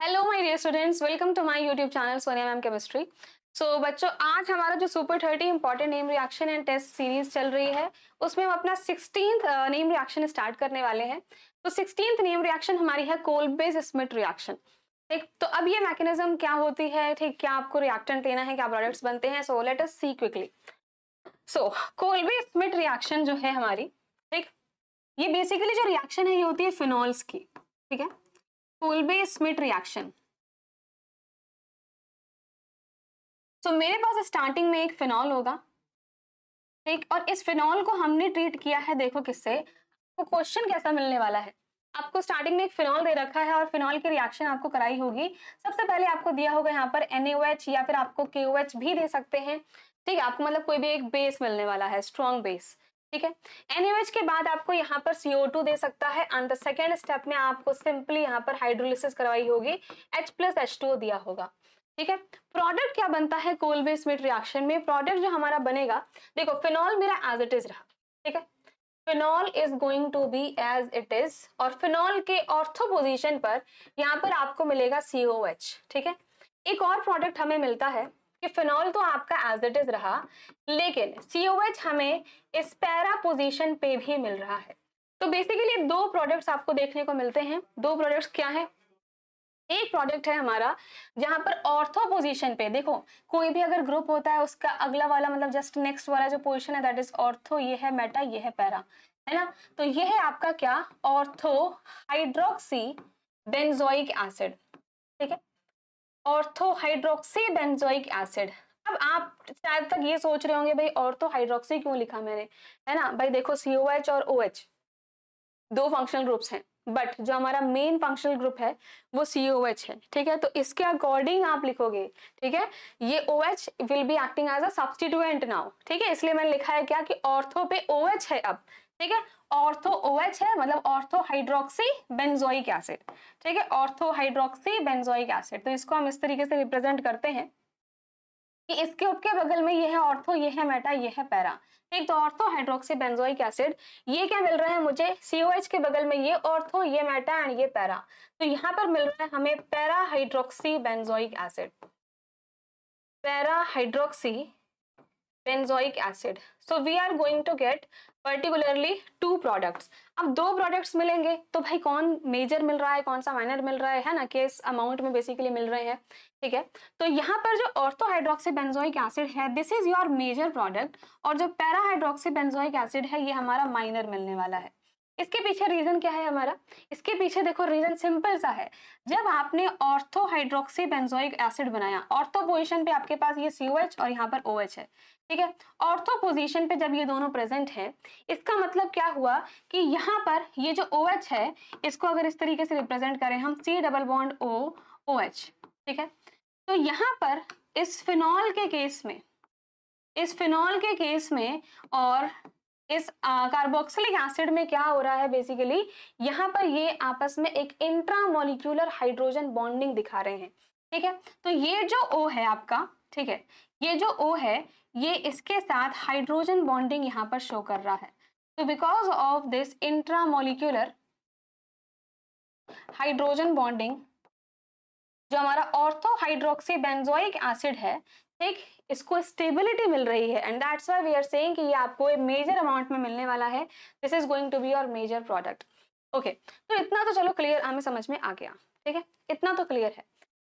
Hello my dear students, welcome to my YouTube channel Sonia ma'am chemistry. So बच्चों, आज हमारा जो super 30 important name reaction and test series चल रही है, उसमें हम अपना 16th नेम रिएक्शन स्टार्ट करने वाले हैं। तो 16th नेम रिएक्शन हमारी है कोल्बेज स्मिथ रिएक्शन। ठीक, तो अब ये मैकेनिज्म क्या होती है, ठीक, क्या आपको रिएक्टेंट लेना है, क्या प्रोडक्ट्स बनते हैं, सो लेट अस सी क्विकली। सो कोल्बेज स्मिथ रिएक्शन जो है हमारी, ठीक, ये बेसिकली जो रिएक्शन है ये होती है फिनॉल्स की। ठीक है, कोल्बेज स्मिथ रिएक्शन। तो मेरे पास स्टार्टिंग में एक फिनॉल होगा, ठीक, और इस फिनॉल को हमने ट्रीट किया है, देखो किससे। तो क्वेश्चन कैसा मिलने वाला है, आपको स्टार्टिंग में एक फिनॉल दे रखा है और फिनॉल की रिएक्शन आपको कराई होगी। सबसे पहले आपको दिया होगा यहाँ पर NaOH या फिर आपको KOH भी दे सकते हैं। ठीक है, आपको मतलब कोई भी एक बेस मिलने वाला है, स्ट्रॉन्ग बेस। ठीक है, NaOH के बाद आपको यहाँ पर CO2 दे सकता है एंड द सेकेंड स्टेप में आपको सिंपली यहाँ पर हाइड्रोलिसिस करवाई होगी, H+H2O दिया होगा। ठीक है, प्रोडक्ट क्या बनता है कोल्बेज स्मिथ रिएक्शन में, प्रोडक्ट जो हमारा बनेगा, देखो फिनॉल मेरा एज इट इज रहा। ठीक है, phenol is going to be as it is, और फिनॉल के ऑर्थो पोजीशन पर यहाँ पर आपको मिलेगा COH। ठीक है, एक और प्रोडक्ट हमें मिलता है कि फिनॉल तो आपका एज इट इज रहा, लेकिन COH हमें इस पैरा पोजीशन पे भी मिल रहा है। तो बेसिकली दो प्रोडक्ट्स आपको देखने को मिलते हैं। दो प्रोडक्ट्स क्या है, एक प्रोडक्ट है हमारा जहां पर ऑर्थो पोजीशन पे, देखो कोई भी अगर ग्रुप होता है उसका अगला वाला मतलब जस्ट नेक्स्ट वाला जो पोजीशन है दैट इज ऑर्थो, ये है मेटा, ये है पैरा, है ना। तो ये है आपका क्या, ऑर्थो हाइड्रोक्सी बेंजोइक एसिड। ठीक है, ऑर्थो हाइड्रोक्सी बेंजोइक एसिड। अब आप शायद तक ये सोच रहे होंगे भाई ऑर्थो हाइड्रोक्सी क्यों लिखा मैंने, है ना। भाई देखो COH और OH दो फंक्शनल ग्रुप्स हैं, बट जो हमारा मेन फंक्शनल ग्रुप है वो COH है। ठीक है, तो इसके अकॉर्डिंग आप लिखोगे। ठीक है, ये OH will be acting as a substituent now. ठीक है, इसलिए मैंने लिखा है क्या कि ऑर्थो पे OH है अब। ठीक है, ऑर्थो OH है मतलब ऑर्थो हाइड्रोक्सी बेंजोइक एसिड। ठीक है, ऑर्थो हाइड्रोक्सी बेंजोइक एसिड, तो इसको हम इस तरीके से रिप्रेजेंट करते हैं कि इसके उसके बगल में ये है ऑर्थो, ये है मेटा, ये है पैरा। ठीक, तो ऑर्थो हाइड्रोक्सी बेंजोइक एसिड, ये क्या मिल रहा है मुझे, COH के बगल में ये ऑर्थो, ये मेटा एंड ये पैरा। तो यहाँ पर मिल रहा है हमें para hydroxy benzoic acid, para hydroxy benzoic acid. So we are going to get particularly two products. अब दो प्रोडक्ट्स मिलेंगे तो भाई कौन मेजर मिल रहा है, कौन सा माइनर मिल रहा है ना, किस अमाउंट में बेसिकली मिल रहे हैं। ठीक है, तो यहाँ पर जो ऑर्थो हाइड्रोक्सी बेंजोइक एसिड है this is your major product, और जो पैरा हाइड्रोक्सी बेंजोइक एसिड है ये हमारा माइनर मिलने वाला है। इसके पीछे रीजन क्या है हमारा, इसके पीछे देखो रीजन सिंपल सा है। जब आपने ऑर्थो हाइड्रोक्सी बेंजोइक एसिड बनाया, ऑर्थो पोजीशन पे आपके पास ये COH और यहाँ पर OH है। ठीक है, ऑर्थो पोजीशन पे जब ये दोनों प्रेजेंट है, इसका मतलब क्या हुआ कि यहाँ पर ये जो OH है इसको अगर इस तरीके से रिप्रेजेंट करें हम, C double bond O OH। ठीक है, तो यहाँ पर इस फिनॉल के केस में, इस फिनॉल के केस में और इस कार्बोक्सिलिक एसिड में क्या हो रहा है बेसिकली, यहाँ पर ये आपस में एक इंट्रामोलिक्यूलर हाइड्रोजन बॉन्डिंग दिखा रहे हैं। ठीक है, तो ये जो O है आपका, ठीक है, ये जो O है ये इसके साथ हाइड्रोजन बॉन्डिंग यहाँ पर शो कर रहा है। तो because of this intramolecular hydrogen bonding, जो हमारा ऑर्थो हाइड्रोक्सी बेंजोइक एसिड है, ठीक, इसको स्टेबिलिटी मिल रही है and that's why we are saying कि ये आपको एक मेजर अमाउंट में मिलने वाला है। This is going to be your major product. Okay, तो इतना तो चलो क्लियर, हमें समझ में आ गया। ठीक है, इतना तो क्लियर है,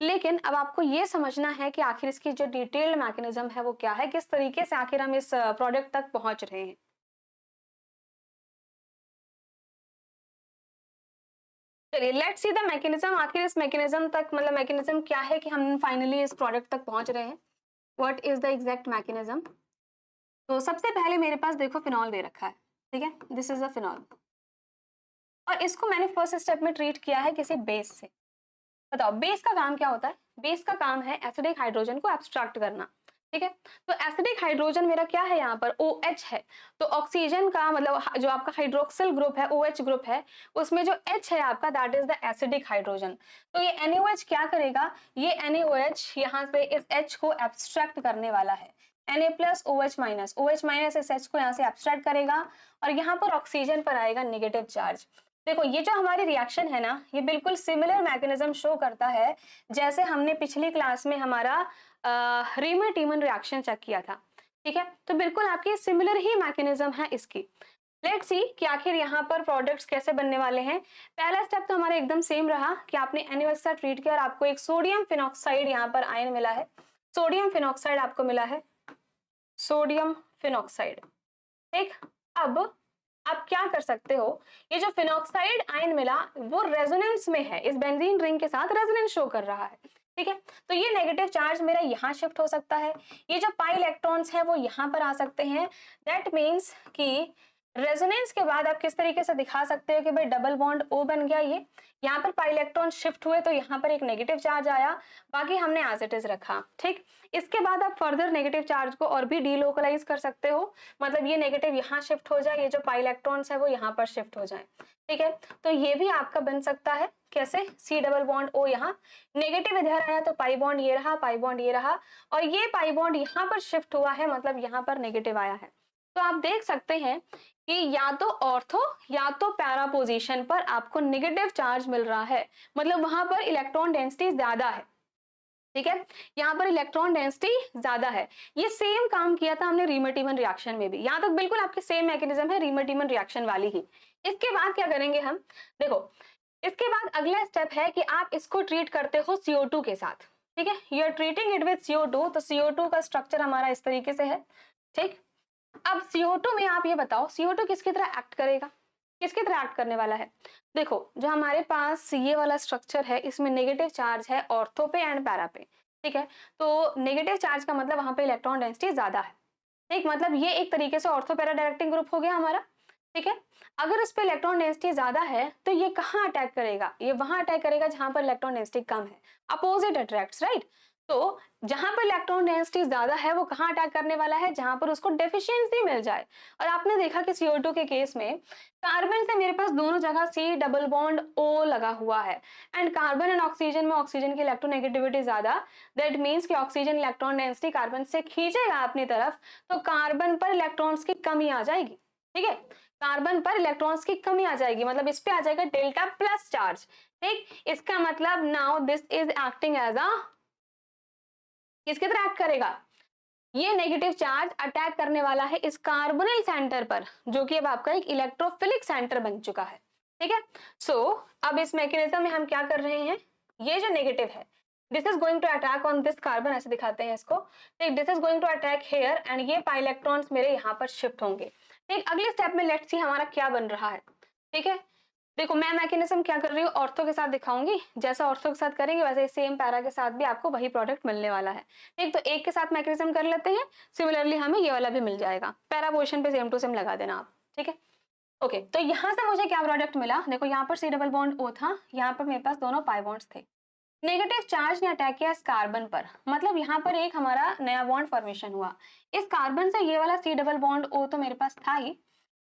लेकिन अब आपको ये समझना है कि आखिर इसकी जो डिटेल्ड मैकेनिज्म है वो क्या है, किस तरीके से आखिर हम इस प्रोडक्ट तक पहुंच रहे हैं। चलिए लेट्स सी द मैकेनिज्म, आखिर इस मैकेनिज्म तक मतलब मैकेनिज्म क्या है कि हम फाइनली इस प्रोडक्ट तक पहुंच रहे हैं। What is the exact mechanism. तो सबसे पहले मेरे पास देखो फिनॉल दे रखा है। ठीक है, दिस इज अ फिनॉल, और इसको मैंने फर्स्ट स्टेप में ट्रीट किया है किसी बेस से। बताओ बेस का काम क्या होता है, बेस का काम है एसिडिक हाइड्रोजन को एब्स्ट्रैक्ट करना। ठीक है, तो एसिडिक हाइड्रोजन मेरा क्या है यहाँ पर, OH है। तो ऑक्सीजन का मतलब जो आपका हाइड्रोक्सिल ग्रुप है, OH ग्रुप है, उसमें जो H है आपका that is the acidic hydrogen. तो ये NaOH क्या करेगा, ये NaOH यहाँ से इस H को एब्स्ट्रैक्ट करने वाला है। Na प्लस OH माइनस इस H को यहाँ से एब्स्ट्रैक्ट करेगा और यहाँ पर ऑक्सीजन पर आएगा नेगेटिव चार्ज। देखो ये जो हमारी रिएक्शन है ना, ये बिल्कुल सिमिलर मैकेनिज्म शो करता है जैसे हमने पिछली क्लास में हमारा रीमन टीमन रिएक्शन चेक किया था। ठीक है, तो बिल्कुल आपकी सिमिलर ही मैकेनिज्म है इसकी। लेट्स सी कि आखिर यहाँ पर प्रोडक्ट्स कैसे बनने वाले हैं। पहला स्टेप तो हमारा एकदम सेम रहा कि आपने NaOH के साथ ट्रीट किया और आपको एक सोडियम फिनॉक्साइड यहाँ पर आयन मिला है। सोडियम फिनॉक्साइड आपको मिला है, सोडियम फिनॉक्साइड। ठीक, अब आप क्या कर सकते हो, ये जो फिनॉक्साइड आयन मिला वो रेजोनेंस में है, इस बेंजीन रिंग के साथ रेजोनेंस शो कर रहा है। ठीक है, तो ये नेगेटिव चार्ज मेरा यहाँ शिफ्ट हो सकता है, ये जो पाई इलेक्ट्रॉन्स है वो यहाँ पर आ सकते हैं। दैट मीन्स कि रेजोनेंस के बाद आप किस तरीके से दिखा सकते हो कि भाई डबल बॉन्ड O बन गया, ये यहाँ पर पाई इलेक्ट्रॉन शिफ्ट हुए तो यहाँ पर एक नेगेटिव चार्ज आया, बाकी हमने एज इट इज रखा। ठीक, इसके बाद आप फर्दर नेगेटिव चार्ज को और भी डीलोकलाइज कर सकते हो, मतलब ये नेगेटिव यहाँ शिफ्ट हो जाए, ये जो पाई इलेक्ट्रॉन्स है वो यहाँ पर शिफ्ट हो जाए। ठीक है, तो ये भी आपका बन सकता है, कैसे, C डबल बॉन्ड O, यहाँ नेगेटिव इधर आया तो पाई बॉन्ड ये रहा, पाई बॉन्ड ये रहा, और ये पाई बॉन्ड यहाँ पर शिफ्ट हुआ है, मतलब यहाँ पर नेगेटिव आया है। तो आप देख सकते हैं कि या तो ऑर्थो या तो पैरा पोजीशन पर आपको नेगेटिव चार्ज मिल रहा है, मतलब वहां पर इलेक्ट्रॉन डेंसिटी ज्यादा है। ठीक है, यहाँ पर इलेक्ट्रॉन डेंसिटी ज्यादा है। ये सेम काम किया था हमने रीमन-टीमन रिएक्शन में भी, यहाँ तक बिल्कुल आपके सेम मैकेनिज्म है रीमन-टीमन रिएक्शन वाली ही। इसके बाद क्या करेंगे हम, देखो इसके बाद अगला स्टेप है कि आप इसको ट्रीट करते हो CO2 के साथ। ठीक है, you are treating it with CO2, तो CO2 का स्ट्रक्चर हमारा इस तरीके से है। ठीक, अब CO2 में आप ये बताओ CO2 किसकी तरह एक्ट करेगा, किसकी तरह एक्ट करने वाला है। देखो जो हमारे पास ये वाला स्ट्रक्चर है इसमें नेगेटिव चार्ज है ऑर्थो पे एंड पैरा पे। ठीक है, तो नेगेटिव चार्ज का मतलब वहां पे इलेक्ट्रॉन डेंसिटी ज्यादा है। ठीक, मतलब ये एक तरीके से ऑर्थो पैरा डायरेक्टिंग ग्रुप हो गया हमारा। ठीक है, अगर इस पे इलेक्ट्रॉन डेंसिटी ज्यादा है तो ये कहाँ अटैक करेगा, ये वहां अटैक करेगा जहां पर इलेक्ट्रॉन डेंसिटी कम है, अपोजिट अट्रैक्ट्स, राइट। तो जहां पर इलेक्ट्रॉन डेंसिटी ज्यादा है वो कहाँ अटैक करने वाला है, जहां पर उसको डेफिशिएंसी मिल जाए। और आपने देखा कि CO2 के केस में कार्बन से मेरे पास दोनों जगह C डबल बॉन्ड O लगा हुआ है, एंड कार्बन एंड ऑक्सीजन में ऑक्सीजन की इलेक्ट्रोनेगेटिविटी ज्यादा, दैट मीन्स कि ऑक्सीजन इलेक्ट्रॉन डेंसिटी कार्बन से खींचेगा अपनी तरफ, तो कार्बन पर इलेक्ट्रॉन्स की कमी आ जाएगी। ठीक है, कार्बन पर इलेक्ट्रॉन्स की कमी आ जाएगी, मतलब इस पे आ जाएगा डेल्टा प्लस चार्ज। ठीक, इसका मतलब now this is acting as a, किसकी तरह एक्ट करेगा, ये नेगेटिव चार्ज अटैक करने वाला है इस कार्बोनिल सेंटर पर, जो कि अब आपका एक इलेक्ट्रोफिलिक सेंटर बन चुका है। ठीक है, सो अब इस मैकेनिज्म में हम क्या कर रहे हैं, ये जो नेगेटिव है this is going to attack on this carbon, ऐसे दिखाते हैं इसको। ठीक, this is going to attack here and ये पाई इलेक्ट्रॉन्स मेरे यहाँ पर शिफ्ट होंगे। ठीक, अगले स्टेप में लेट्स सी हमारा क्या बन रहा है। ठीक है, देखो मैं मैकेनिज्म क्या कर रही हूँ ऑर्थो के साथ दिखाऊंगी, जैसा ऑर्थो के साथ करेंगे वैसे सेम पैरा के साथ भी आपको वही प्रोडक्ट मिलने वाला है। ठीक, तो एक के साथ मैकेनिज्म कर लेते हैं, सिमिलरली हमें ये वाला भी मिल जाएगा, पैरा पोजीशन पे सेम टू सेम लगा देना आप। ठीक है, ओके, तो यहाँ से मुझे क्या प्रोडक्ट मिला, देखो यहाँ पर C डबल बॉन्ड O था, यहाँ पर मेरे पास दोनों पाई बॉन्ड्स थे। नेगेटिव चार्ज ने अटैक किया इस कार्बन पर, मतलब यहाँ पर एक हमारा नया बॉन्ड फॉर्मेशन हुआ। इस कार्बन से ये वाला C डबल बॉन्ड O तो मेरे पास था ही,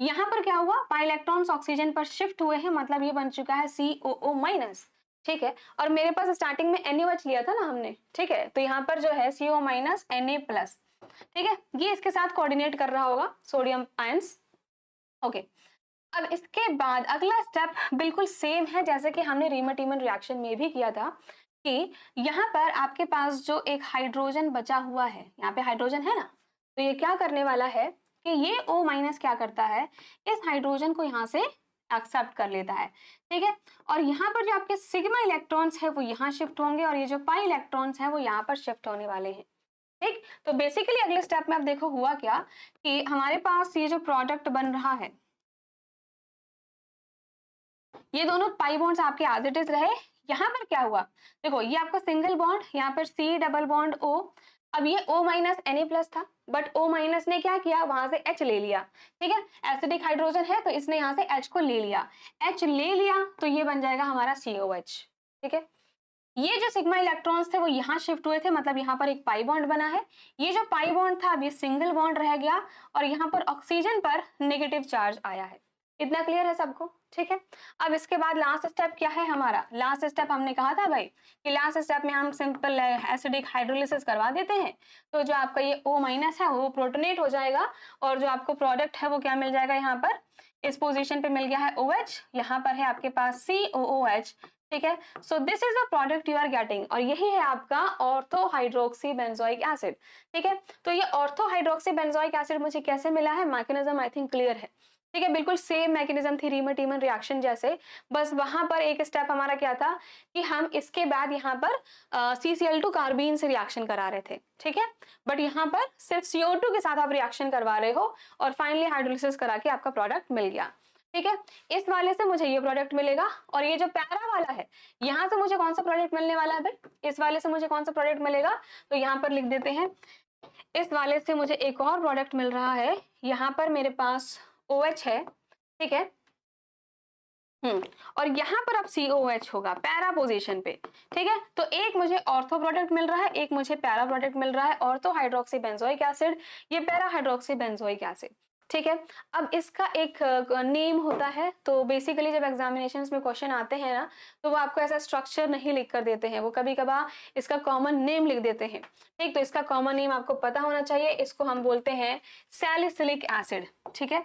यहाँ पर क्या हुआ, पाई इलेक्ट्रॉन्स ऑक्सीजन पर शिफ्ट हुए हैं, मतलब ये बन चुका है COO माइनस। ठीक है, और मेरे पास स्टार्टिंग में NaOH लिया था ना हमने। ठीक है, तो यहाँ पर जो है CO माइनस Na प्लस। ठीक है, ये इसके साथ कोऑर्डिनेट कर रहा होगा सोडियम आयंस। ओके, अब इसके बाद अगला स्टेप बिल्कुल सेम है जैसे कि हमने रीमन-टीमन रिएक्शन में भी किया था, कि यहाँ पर आपके पास जो एक हाइड्रोजन बचा हुआ है, यहाँ पे हाइड्रोजन है ना, तो ये क्या करने वाला है कि ये O माइनस क्या करता है, इस हाइड्रोजन को यहाँ से एक्सेप्ट कर लेता है। ठीक है, और यहाँ पर जो आपके सिग्मा इलेक्ट्रॉन्स है वो यहाँ शिफ्ट होंगे और ये जो पाई इलेक्ट्रॉन्स है वो यहाँ पर शिफ्ट होने वाले हैं। ठीक, तो बेसिकली अगले स्टेप में आप देखो हुआ क्या कि हमारे पास ये जो प्रोडक्ट बन रहा है, ये दोनों पाई बॉन्ड्स आपके एज इट इज रहे। यहाँ पर क्या हुआ, देखो ये आपका सिंगल बॉन्ड, यहाँ पर C डबल बॉन्ड O, अब ये O माइनस Na प्लस था, बट O माइनस ने क्या किया, वहां से H ले लिया। ठीक है, एसिडिक हाइड्रोजन है तो इसने यहाँ से H को ले लिया, H ले लिया तो ये बन जाएगा हमारा COH। ठीक है, ये जो सिग्मा इलेक्ट्रॉन्स थे वो यहाँ शिफ्ट हुए थे, मतलब यहाँ पर एक पाई बॉन्ड बना है, ये जो पाई बॉन्ड था अब ये सिंगल बॉन्ड रह गया और यहाँ पर ऑक्सीजन पर नेगेटिव चार्ज आया है। इतना क्लियर है सबको। ठीक है, अब इसके बाद लास्ट स्टेप क्या है हमारा, लास्ट स्टेप हमने कहा था भाई कि लास्ट स्टेप में हम सिंपल एसिडिक हाइड्रोलिसिस करवा देते हैं, तो जो आपका ये O माइनस है वो प्रोटोनेट हो जाएगा और जो आपको प्रोडक्ट है वो क्या मिल जाएगा, यहाँ पर इस पोजीशन पे मिल गया है OH, यहाँ पर है आपके पास COOH, ठीक है। So this is the product you are getting, और यही है आपका ऑर्थो हाइड्रोक्सी बेंजोइक एसिड, ठीक है। तो ये ऑर्थो हाइड्रोक्सी बेंजोइक एसिड मुझे कैसे मिला है, मैकेनिज्म आई थिंक क्लियर है, ठीक है। बिल्कुल सेम मैकेनिज्म थी रीमर टीमन रिएक्शन जैसे, बस वहां पर एक स्टेप हमारा क्या था कि हम इसके बाद यहाँ पर CCl2 कार्बीन से रिएक्शन करा रहे थे, ठीक है। बट यहाँ पर सिर्फ CO2 के साथ आप रिएक्शन करवा रहे हो और फाइनली हाइड्रोलिसिस करा के आपका प्रोडक्ट मिल गया, ठीक है। इस वाले से मुझे ये प्रोडक्ट मिलेगा, और ये जो पैरा वाला है यहाँ से मुझे कौन सा प्रोडक्ट मिलने वाला है भाई, इस वाले से मुझे कौन सा प्रोडक्ट मिलेगा, तो यहाँ पर लिख देते हैं इस वाले से मुझे एक और प्रोडक्ट मिल रहा है, यहाँ पर मेरे पास OH है, ठीक है। और यहाँ पर अब COH होगा पैरा पोजीशन पे, ठीक है। तो एक मुझे ऑर्थो प्रोडक्ट मिल रहा है, एक मुझे पैरा प्रोडक्ट मिल रहा है, ऑर्थो हाइड्रोक्सी बेंजोइक एसिड, ये पैरा हाइड्रोक्सी बेंजोइक एसिड, ठीक है। अब इसका एक नेम होता है, तो बेसिकली जब एग्जामिनेशंस में क्वेश्चन आते हैं ना, तो वो आपको ऐसा स्ट्रक्चर नहीं लिख कर देते हैं, वो कभी कभार इसका कॉमन नेम लिख देते हैं, ठीक। तो इसका कॉमन नेम आपको पता होना चाहिए, इसको हम बोलते हैं सैलिसिलिक एसिड, ठीक है।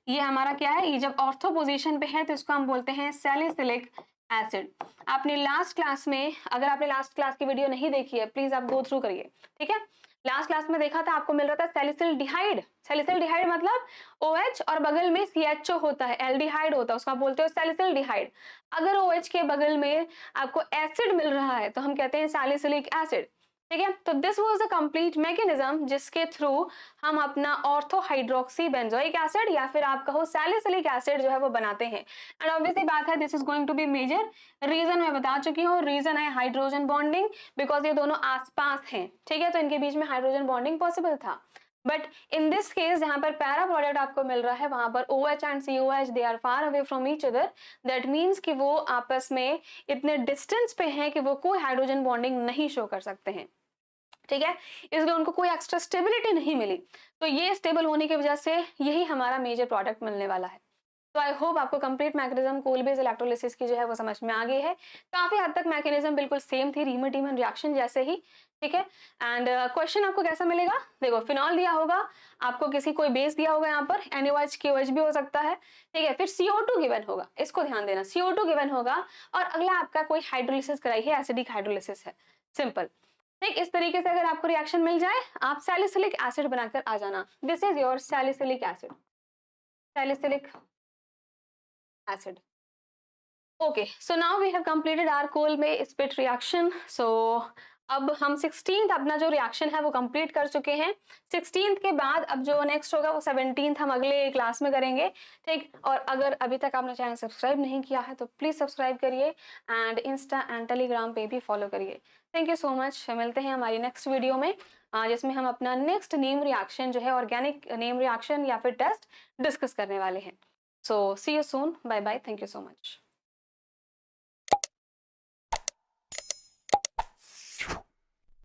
ये हमारा क्या है, ये जब ऑर्थो पोजीशन पे है तो इसको हम बोलते हैं सैलिसिलिक एसिड। आपने लास्ट क्लास में, अगर आपने लास्ट क्लास की वीडियो नहीं देखी है प्लीज आप गो थ्रू करिए, ठीक है। लास्ट क्लास में देखा था, आपको मिल रहा था सैलिसिलडिहाइड, सैलिसिलडिहाइड मतलब OH और बगल में CHO होता है, एल्डिहाइड होता है, उसको आप बोलते हो सैलिसिलडिहाइड। अगर OH के बगल में आपको एसिड मिल रहा है तो हम कहते हैं सैलिसिलिक एसिड, ठीक है। तो this was the complete mechanism जिसके थ्रू हम अपना ऑर्थो हाइड्रोक्सी बेंजोइक एसिड या फिर आप कहो सैलिसिलिक एसिड जो है वो बनाते हैं। एंड ऑब्वियसली बात है, this is going to be major. Reason मैं बता चुकी हूँ, रीजन है हाइड्रोजन बॉन्डिंग, बिकॉज ये दोनों आसपास हैं, ठीक है। तो इनके बीच में हाइड्रोजन बॉन्डिंग पॉसिबल था। बट इन दिस केस जहां पर पैरा प्रोडक्ट आपको मिल रहा है, वहां पर OH and COH they are far away from each other, that means कि वो आपस में इतने डिस्टेंस पे हैं कि वो कोई हाइड्रोजन बॉन्डिंग नहीं शो कर सकते हैं, ठीक है। इसलिए उनको कोई एक्स्ट्रा स्टेबिलिटी नहीं मिली, तो ये स्टेबल होने की वजह से यही हमारा मेजर प्रोडक्ट मिलने वाला है। तो आई होप आपको complete mechanism Kolbe electrolysis की जो है वो समझ में आ गई है। काफी हद तक मैकेनिज्म बिल्कुल सेम थी रीमर टीमन रिएक्शन जैसे ही, ठीक है। एंड क्वेश्चन आपको कैसा मिलेगा, देखो फिनॉल दिया होगा आपको, किसी कोई बेस दिया होगा, यहाँ पर NaOH KOH भी हो सकता है, ठीक है। फिर CO2 गिवन होगा, इसको ध्यान देना, CO2 गिवन होगा, और अगला आपका कोई हाइड्रोलिसिस कराई है, एसिडिक हाइड्रोलिसिस है, सिंपल, ठीक। इस तरीके से अगर आपको रिएक्शन मिल जाए, आप सैलिसिलिक एसिड बनाकर आ जाना। This is your salicylic acid, salicylic acid. Okay, so now we have completed our Kolbe Schmitt reaction. सो अब हम 16th अपना जो रिएक्शन है वो कंप्लीट कर चुके हैं। 16th के बाद अब जो नेक्स्ट होगा वो 17th हम अगले क्लास में करेंगे, ठीक। और अगर अभी तक आपने चैनल सब्सक्राइब नहीं किया है तो प्लीज सब्सक्राइब करिए, एंड इंस्टा एंड टेलीग्राम पे भी फॉलो करिए। Thank you so much. मिलते हैं हमारी नेक्स्ट वीडियो में, जिसमें हम अपना नेक्स्ट नेम रिएक्शन जो है ऑर्गेनिक नेम रिएक्शन या फिर टेस्ट डिस्कस करने वाले हैं। So see you soon, bye bye, thank you so much.